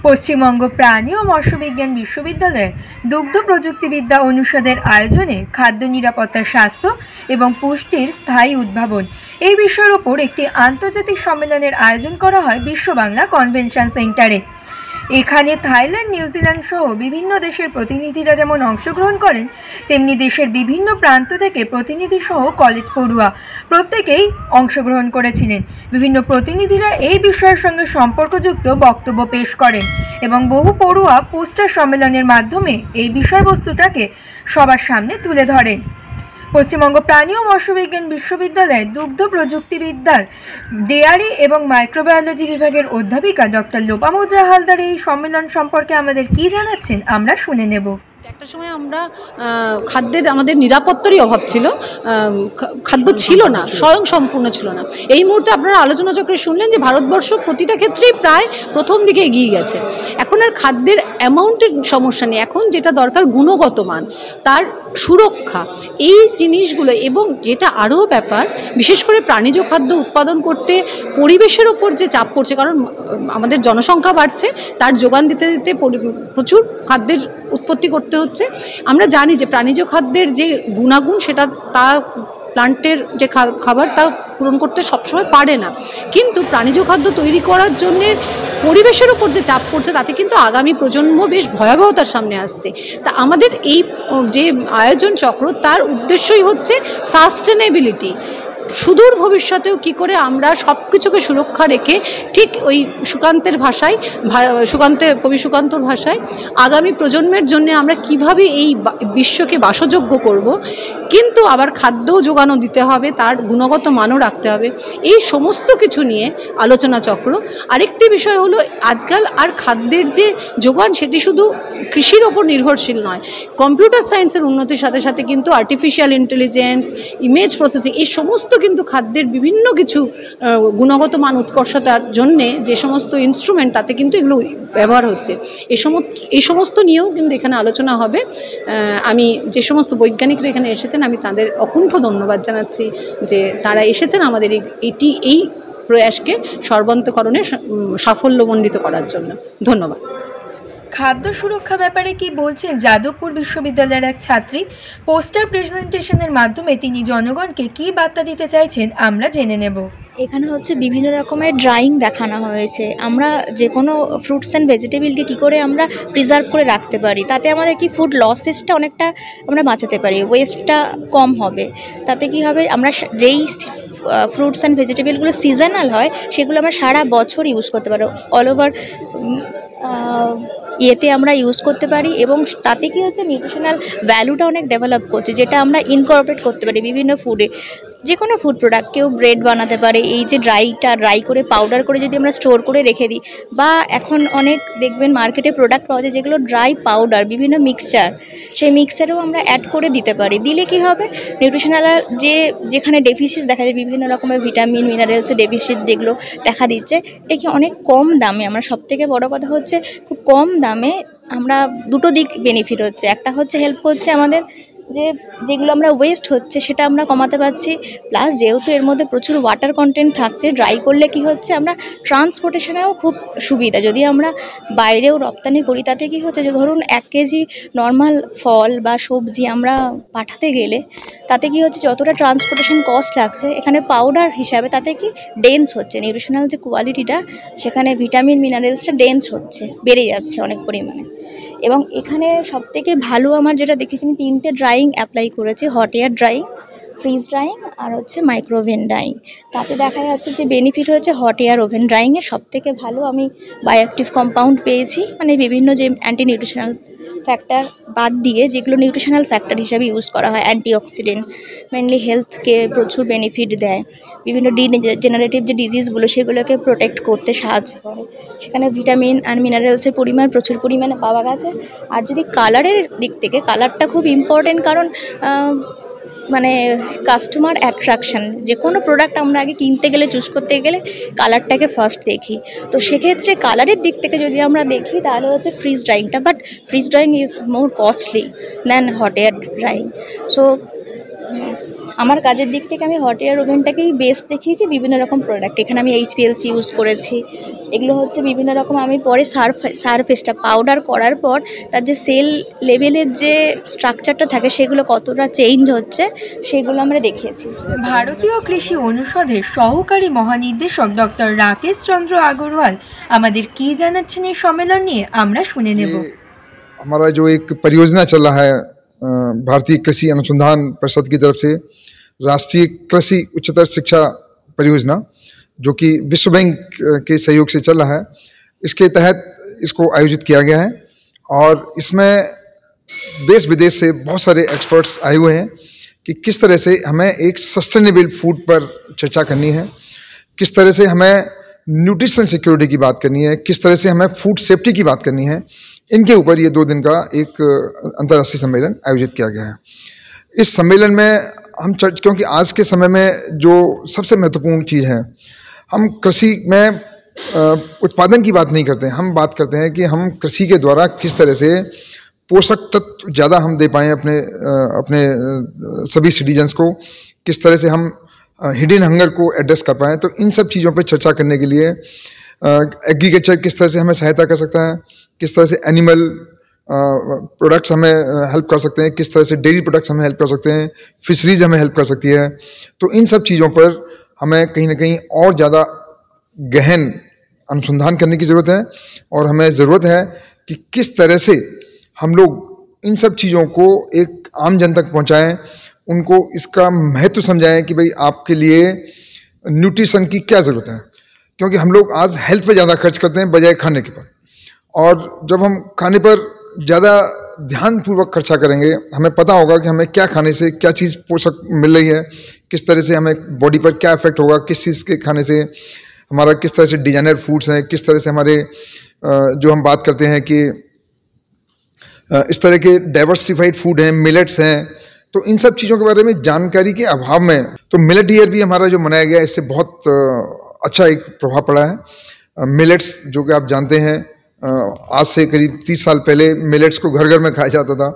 পশ্চিমবঙ্গ প্রাণী ও মৎস্যবিজ্ঞান বিশ্ববিদ্যালয়ের দুগ্ধ প্রযুক্তিবিদ্যা অনুষদের আয়োজনে খাদ্য নিরাপত্তা, স্বাস্থ্য এবং পুষ্টির স্থায়ী উদ্ভাবন এই বিষয়ের ওপর একটি আন্তর্জাতিক সম্মেলনের আয়োজন করা হয় বিশ্ব বাংলা কনভেনশন সেন্টারে। এখানে থাইল্যান্ড, নিউজিল্যান্ড সহ বিভিন্ন দেশের প্রতিনিধিরা যেমন অংশগ্রহণ করেন, তেমনি দেশের বিভিন্ন প্রান্ত থেকে প্রতিনিধি সহ কলেজ পড়ুয়া প্রত্যেকেই অংশগ্রহণ করেছিলেন। বিভিন্ন প্রতিনিধিরা এই বিষয়ের সঙ্গে সম্পর্কযুক্ত বক্তব্য পেশ করেন এবং বহু পড়ুয়া পোস্টার সম্মেলনের মাধ্যমে এই বিষয়বস্তুটাকে সবার সামনে তুলে ধরেন। পশ্চিমবঙ্গ প্রাণী ও মৎস্যবিজ্ঞান বিশ্ববিদ্যালয়ের দুগ্ধ প্রযুক্তিবিদ্যার ডেয়ারি এবং মাইক্রোবায়োলজি বিভাগের অধ্যাপিকা ডক্টর লোপামুদ্রা হালদার এই সম্মেলন সম্পর্কে আমাদের কি জানাচ্ছেন আমরা শুনে নেব। একটা সময় আমরা খাদ্যের আমাদের নিরাপত্তারই অভাব ছিল, খাদ্য ছিল না, স্বয়ং সম্পূর্ণ ছিল না। এই মুহূর্তে আপনারা আলোচনা চক্রে শুনলেন যে ভারতবর্ষ প্রতিটা ক্ষেত্রেই প্রায় প্রথম দিকে এগিয়ে গেছে। এখন আর খাদ্যের অ্যামাউন্টের সমস্যা নেই, এখন যেটা দরকার গুণগত মান, তার সুরক্ষা, এই জিনিসগুলো। এবং যেটা আরও ব্যাপার, বিশেষ করে প্রাণীজ খাদ্য উৎপাদন করতে পরিবেশের ওপর যে চাপ পড়ছে, কারণ আমাদের জনসংখ্যা বাড়ছে, তার যোগান দিতে দিতে প্রচুর খাদ্যের উৎপত্তি করতে হচ্ছে। আমরা জানি যে প্রাণীজ খাদ্যের যে গুণাগুণ, সেটা তা প্লান্টের যে খাবার তা পূরণ করতে সবসময় পারে না, কিন্তু প্রাণীজ খাদ্য তৈরি করার জন্যে পরিবেশের উপর যে চাপ পড়ছে, তাতে কিন্তু আগামী প্রজন্ম বেশ ভয়াবহতার সামনে আসছে। তা আমাদের এই যে আয়োজন চক্র, তার উদ্দেশ্যই হচ্ছে সাস্টেনেবিলিটি। সুদূর ভবিষ্যতেও কি করে আমরা সব কিছুকে সুরক্ষা রেখে, ঠিক ওই সুকান্তের ভাষায়, কবি সুকান্তর ভাষায়, আগামী প্রজন্মের জন্য আমরা কিভাবে এই বিশ্বকে বাসযোগ্য করব, কিন্তু আবার খাদ্যও যোগানো দিতে হবে, তার গুণগত মানও রাখতে হবে, এই সমস্ত কিছু নিয়ে আলোচনা চক্র। আরেকটি বিষয় হলো, আজকাল আর খাদ্যের যে যোগান, সেটি শুধু কৃষির ওপর নির্ভরশীল নয়। কম্পিউটার সায়েন্সের উন্নতির সাথে সাথে কিন্তু আর্টিফিশিয়াল ইন্টেলিজেন্স, ইমেজ প্রসেসিং, এই সমস্ত কিন্তু খাদ্যের বিভিন্ন কিছু গুণগত মান উৎকর্ষতার জন্যে যে সমস্ত ইনস্ট্রুমেন্ট, তাতে কিন্তু এগুলো ব্যবহার হচ্ছে। এই সমস্ত নিয়েও কিন্তু এখানে আলোচনা হবে। আমি যে সমস্ত বৈজ্ঞানিকরা এখানে এসেছেন, আমি তাদের অকুণ্ঠ ধন্যবাদ জানাচ্ছি যে তারা এসেছেন আমাদের এই প্রয়াসকে সর্বান্তকরণে সাফল্যমণ্ডিত করার জন্য। ধন্যবাদ। খাদ্য সুরক্ষা ব্যাপারে কি বলছেন যাদবপুর বিশ্ববিদ্যালয়ের এক ছাত্রী? পোস্টার প্রেজেন্টেশনের মাধ্যমে তিনি জনগণকে কি বার্তা দিতে চাইছেন আমরা জেনে নেব। এখানে হচ্ছে বিভিন্ন রকমের ড্রাইং দেখানো হয়েছে। আমরা যে কোনো ফ্রুটস অ্যান্ড ভেজিটেবলকে কী করে আমরা প্রিজার্ভ করে রাখতে পারি, তাতে আমাদের কি ফুড লসেসটা অনেকটা আমরা বাঁচাতে পারি, ওয়েস্টটা কম হবে। তাতে কি হবে, আমরা যেই ফ্রুটস অ্যান্ড ভেজিটেবলগুলো সিজনাল হয়, সেগুলো আমরা সারা বছর ইউজ করতে পারি, অল ওভার ইয়েতে আমরা ইউজ করতে পারি। এবং তাতে কি হচ্ছে, নিউট্রিশনাল ভ্যালুটা অনেক ডেভেলপ করছে, যেটা আমরা ইনকর্পোরেট করতে পারি বিভিন্ন ফুডে। যে কোনো ফুড প্রোডাক্ট, কেউ ব্রেড বানাতে পারে, এই যে ড্রাই করে পাউডার করে যদি আমরা স্টোর করে রেখে দিই, বা এখন অনেক দেখবেন মার্কেটে প্রোডাক্ট পাওয়া যায় যেগুলো ড্রাই পাউডার, বিভিন্ন মিক্সচার, সেই মিক্সচারেও আমরা অ্যাড করে দিতে পারি। দিলে কি হবে, নিউট্রিশনাল যেখানে ডেফিসিট দেখা যায়, বিভিন্ন রকমের ভিটামিন মিনারেলসের ডেফিসিট যেগুলো দেখা দিচ্ছে, এটা কি অনেক কম দামে, আমরা সবথেকে বড় কথা হচ্ছে খুব কম দামে আমরা দুটো দিক বেনিফিট হচ্ছে। একটা হচ্ছে হেল্প করছে আমাদের, যেগুলো আমরা ওয়েস্ট হচ্ছে সেটা আমরা কমাতে পারছি, প্লাস যেহেতু এর মধ্যে প্রচুর ওয়াটার কন্টেন্ট থাকছে, ড্রাই করলে কি হচ্ছে, আমরা ট্রান্সপোর্টেশনেও খুব সুবিধা। যদি আমরা বাইরেও রপ্তানি করি, তাতে কি হচ্ছে, যে ধরুন 1 কেজি নর্মাল ফল বা সবজি আমরা পাঠাতে গেলে, তাতে কি হচ্ছে, যতটা ট্রান্সপোর্টেশন কস্ট লাগছে, এখানে পাউডার হিসাবে তাতে কি ডেন্স হচ্ছে, নিউট্রিশনাল যে কোয়ালিটিটা, সেখানে ভিটামিন মিনারেলসটা ডেন্স হচ্ছে, বেড়ে যাচ্ছে অনেক পরিমাণে। এবং এখানে সবথেকে ভালো আমার যেটা দেখেছি, আমি 3টে ড্রাইং অ্যাপ্লাই করেছি, hot air drying, freeze drying আর হচ্ছে মাইক্রোওভেন ড্রাইং। তাতে দেখা যাচ্ছে যে বেনিফিট হচ্ছে হট এয়ার ওভেন ড্রাইংয়ে সবথেকে ভালো আমি বায়োঅ্যাক্টিভ কম্পাউন্ড পেয়েছি, মানে বিভিন্ন যে অ্যান্টি নিউট্রিশনাল ফ্যাক্টর বাদ দিয়ে যেগুলো নিউট্রিশনাল ফ্যাক্টর হিসাবে ইউজ করা হয়, অ্যান্টিঅক্সিডেন্ট, মেনলি হেলথকে প্রচুর বেনিফিট দেয়, বিভিন্ন জেনারেটিভ যে ডিজিজগুলো সেগুলোকে প্রোটেক্ট করতে সাহায্য করে, সেখানে ভিটামিন আর মিনারেলসের পরিমাণ প্রচুর পরিমাণে পাওয়া গেছে। আর যদি কালারের দিক থেকে, কালারটা খুব ইম্পর্টেন্ট, কারণ মানে কাস্টমার অ্যাট্রাকশান, যে কোনো প্রোডাক্ট আমরা আগে কিনতে গেলে, চুজ করতে গেলে কালারটাকে ফার্স্ট দেখি। তো সেক্ষেত্রে কালারের দিক থেকে যদি আমরা দেখি, তাহলে হচ্ছে ফ্রিজ ড্রাইংটা, but freeze drying is more costly than hot air drying. So আমার কাজের দিক থেকে আমি হট এয়ার ওভেনটাকেই বেস্ট দেখিয়েছি। বিভিন্ন রকম প্রোডাক্ট এখানে আমি HPLC ইউজ করেছি। এগুলো হচ্ছে বিভিন্ন রকম, আমি পরে সারফেসটা পাউডার করার পর তার যে সেল লেভেলের যে স্ট্রাকচারটা থাকে সেগুলো কতটা চেঞ্জ হচ্ছে সেগুলো আমরা দেখিয়েছি। ভারতীয় কৃষি অনুষদের সহকারী মহানির্দেশক ডক্টর রাকেশ চন্দ্র আগরওয়াল আমাদের কি জানাচ্ছেন এই সম্মেলন নিয়ে আমরা শুনে নেব। हमारा जो एक परियोजना चल रहा है भारतीय कृषि अनुसंधान परिषद की तरफ से, राष्ट्रीय कृषि उच्चतर शिक्षा परियोजना, जो कि विश्व बैंक के सहयोग से चल रहा है, इसके तहत इसको आयोजित किया गया है। और इसमें देश विदेश से बहुत सारे एक्सपर्ट्स आए हुए हैं कि किस तरह से हमें एक सस्टेनेबल फूड पर चर्चा करनी है, किस तरह से हमें न्यूट्रिशन सिक्योरिटी की बात करनी है, किस तरह से हमें फूड सेफ्टी की बात करनी है। इनके ऊपर ये 2 दिन का एक अंतर्राष्ट्रीय सम्मेलन आयोजित किया गया है। इस सम्मेलन में हम क्योंकि आज के समय में जो सबसे महत्वपूर्ण चीज़ है, हम कृषि में उत्पादन की बात नहीं करते हैं, हम बात करते हैं कि हम कृषि के द्वारा किस तरह से पोषक तत्व ज़्यादा हम दे पाएँ अपने सभी सिटीजन्स को, किस तरह से हम हिडन हंगर को एड्रेस कर पाएँ। तो इन सब चीज़ों पर चर्चा करने के लिए एग्रीकल्चर किस तरह से हमें सहायता कर सकता है, किस तरह से एनिमल प्रोडक्ट्स हमें हेल्प कर सकते हैं, किस तरह से डेयरी प्रोडक्ट्स हमें हेल्प कर सकते हैं, फिशरीज हमें हेल्प कर सकती है। तो इन सब चीज़ों पर हमें कहीं ना कहीं और ज़्यादा गहन अनुसंधान करने की ज़रूरत है। और हमें ज़रूरत है कि किस तरह से हम लोग इन सब चीज़ों को एक आम जन तक पहुँचाएँ, उनको इसका महत्व समझाएं कि भाई आपके लिए न्यूट्रिशन की क्या ज़रूरत है। क्योंकि हम लोग आज हेल्थ पे ज़्यादा खर्च करते हैं बजाय खाने के पर, और जब हम खाने पर ज़्यादा ध्यानपूर्वक खर्चा करेंगे, हमें पता होगा कि हमें क्या खाने से क्या चीज़ पोषक मिल रही है, किस तरह से हमें बॉडी पर क्या इफेक्ट होगा, किस चीज़ के खाने से हमारा, किस तरह से डिजाइनर फूड्स हैं, किस तरह से हमारे जो हम बात करते हैं कि इस तरह के डाइवर्सिफाइड फूड हैं, मिलेट्स हैं। तो इन सब चीज़ों के बारे में जानकारी के अभाव में, तो मिलेट ईयर भी हमारा जो मनाया गया, इससे बहुत अच्छा एक प्रभाव पड़ा है। मिलेट्स जो कि आप जानते हैं, आज से करीब 30 साल पहले मिलेट्स को घर घर में खाया जाता था,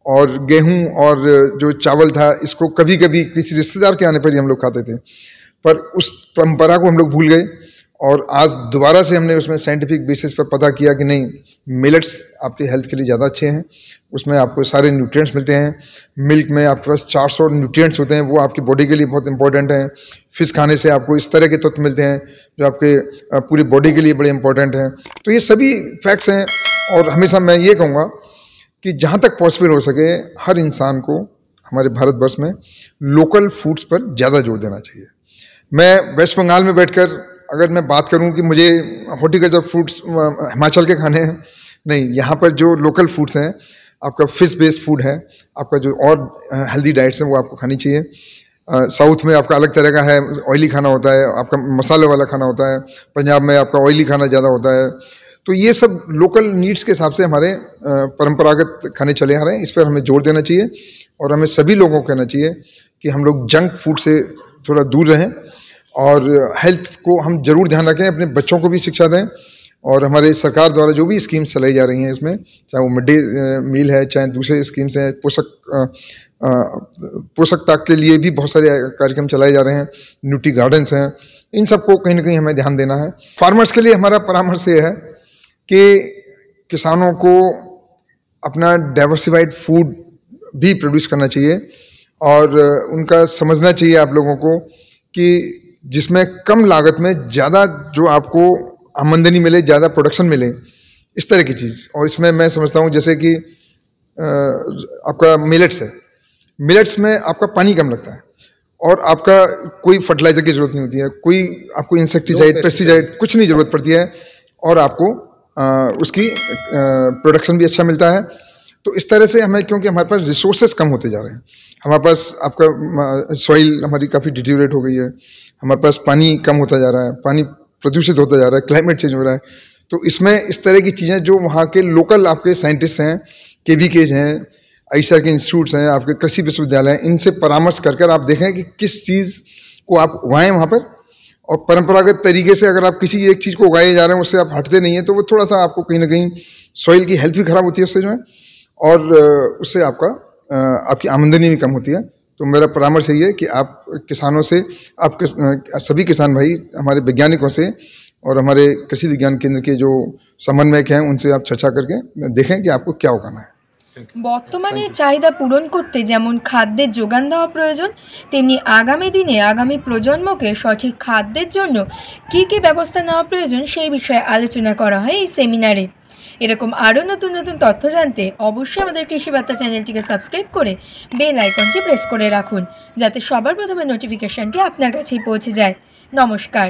और गेहूं और जो चावल था इसको कभी कभी किसी रिश्तेदार के आने पर ही हम लोग खाते थे। पर उस परंपरा को हम लोग भूल गए, और आज दोबारा से हमने उसमें साइंटिफिक बेसिस पर पता किया कि नहीं, मिलेट्स आपकी हेल्थ के लिए ज़्यादा अच्छे हैं, उसमें आपको सारे न्यूट्रिएंट्स मिलते हैं। मिल्क में आपके पास 400 न्यूट्रिएंट्स होते हैं, वो आपकी बॉडी के लिए बहुत इंपॉर्टेंट हैं। फिश खाने से आपको इस तरह के तत्व मिलते हैं जो आपके पूरी बॉडी के लिए बड़े इंपॉर्टेंट हैं। तो ये सभी फैक्ट्स हैं, और हमेशा मैं ये कहूँगा कि जहाँ तक पॉसिबल हो सके हर इंसान को हमारे भारतवर्ष में लोकल फूड्स पर ज़्यादा जोर देना चाहिए। मैं वेस्ट बंगाल में बैठकर अगर मैं बात करूं कि मुझे हॉर्टिकल्चर फ्रूट्स हिमाचल के खाने हैं, नहीं, यहाँ पर जो लोकल फूड्स हैं, आपका फिश बेस्ड फूड है, आपका जो और हेल्दी डाइट्स हैं वो आपको खानी चाहिए। साउथ में आपका अलग तरह का है, ऑयली खाना होता है, आपका मसाले वाला खाना होता है। पंजाब में आपका ऑयली खाना ज़्यादा होता है। तो ये सब लोकल नीड्स के हिसाब से हमारे परंपरागत खाने चले आ रहे हैं, इस पर हमें जोर देना चाहिए। और हमें सभी लोगों को कहना चाहिए कि हम लोग जंक फूड से थोड़ा दूर रहें, और हेल्थ को हम जरूर ध्यान रखें, अपने बच्चों को भी शिक्षा दें। और हमारे सरकार द्वारा जो भी स्कीम्स चलाई जा रही हैं इसमें, चाहे वो मिड डे मील है, चाहे दूसरे स्कीम्स हैं, पोषकता के लिए भी बहुत सारे कार्यक्रम चलाए जा रहे हैं, न्यूट्री गार्डन्स हैं, इन सबको कहीं ना कहीं हमें ध्यान देना है। फार्मर्स के लिए हमारा परामर्श ये है कि किसानों को अपना डाइवर्सिफाइड फूड भी प्रोड्यूस करना चाहिए, और उनका समझना चाहिए आप लोगों को कि जिसमें कम लागत में ज़्यादा जो आपको आमदनी मिले, ज़्यादा प्रोडक्शन मिले, इस तरह की चीज़। और इसमें मैं समझता हूँ जैसे कि आपका मिलेट्स है, मिलेट्स में आपका पानी कम लगता है, और आपका कोई फर्टिलाइज़र की ज़रूरत नहीं होती है, कोई आपको इंसेक्टिसाइड, पेस्टिसाइड कुछ नहीं ज़रूरत पड़ती है, और आपको उसकी प्रोडक्शन भी अच्छा मिलता है। तो इस तरह से हमें, क्योंकि हमारे पास रिसोर्सेज कम होते जा रहे हैं, हमारे पास आपका सॉइल हमारी काफ़ी डिटीरियोरेट हो गई है, हमारे पास पानी कम होता जा रहा है, पानी प्रदूषित होता जा रहा है, क्लाइमेट चेंज हो रहा है। तो इसमें इस तरह की चीज़ें जो वहाँ के लोकल आपके साइंटिस्ट हैं, KVKs हैं, आईसीआर के इंस्टीट्यूट्स हैं, आपके कृषि विश्वविद्यालय हैं, इनसे परामर्श कर आप देखें कि किस चीज़ को आप उगाएं वहाँ पर। और परंपरागत तरीके से अगर आप किसी एक चीज़ को उगाए जा रहे हैं, उससे आप हटते नहीं हैं, तो वो थोड़ा सा आपको कहीं ना कहीं सॉइल की हेल्थ भी ख़राब होती है उससे जो है, और उससे आपका आपकी आमदनी भी कम होती है। तो मेरा परामर्श यही है कि आप किसानों से, सभी किसान भाई हमारे वैज्ञानिकों से और हमारे कृषि विज्ञान केंद्र के जो समन्वयक हैं उनसे आप चर्चा करके देखें कि आपको क्या उगाना है। বর্তমানে চাহিদা পূরণ করতে যেমন খাদ্যের যোগান দেওয়া প্রয়োজন, তেমনি আগামী দিনে আগামী প্রজন্মকে সঠিক খাদ্যের জন্য কী কী ব্যবস্থা নেওয়া প্রয়োজন সেই বিষয়ে আলোচনা করা হয় এই সেমিনারে। এরকম আরও নতুন নতুন তথ্য জানতে অবশ্যই আমাদের কৃষি বার্তা চ্যানেলটিকে সাবস্ক্রাইব করে বেল আইকনটি প্রেস করে রাখুন, যাতে সবার প্রথমে নোটিফিকেশনটি আপনার কাছেই পৌঁছে যায়। নমস্কার।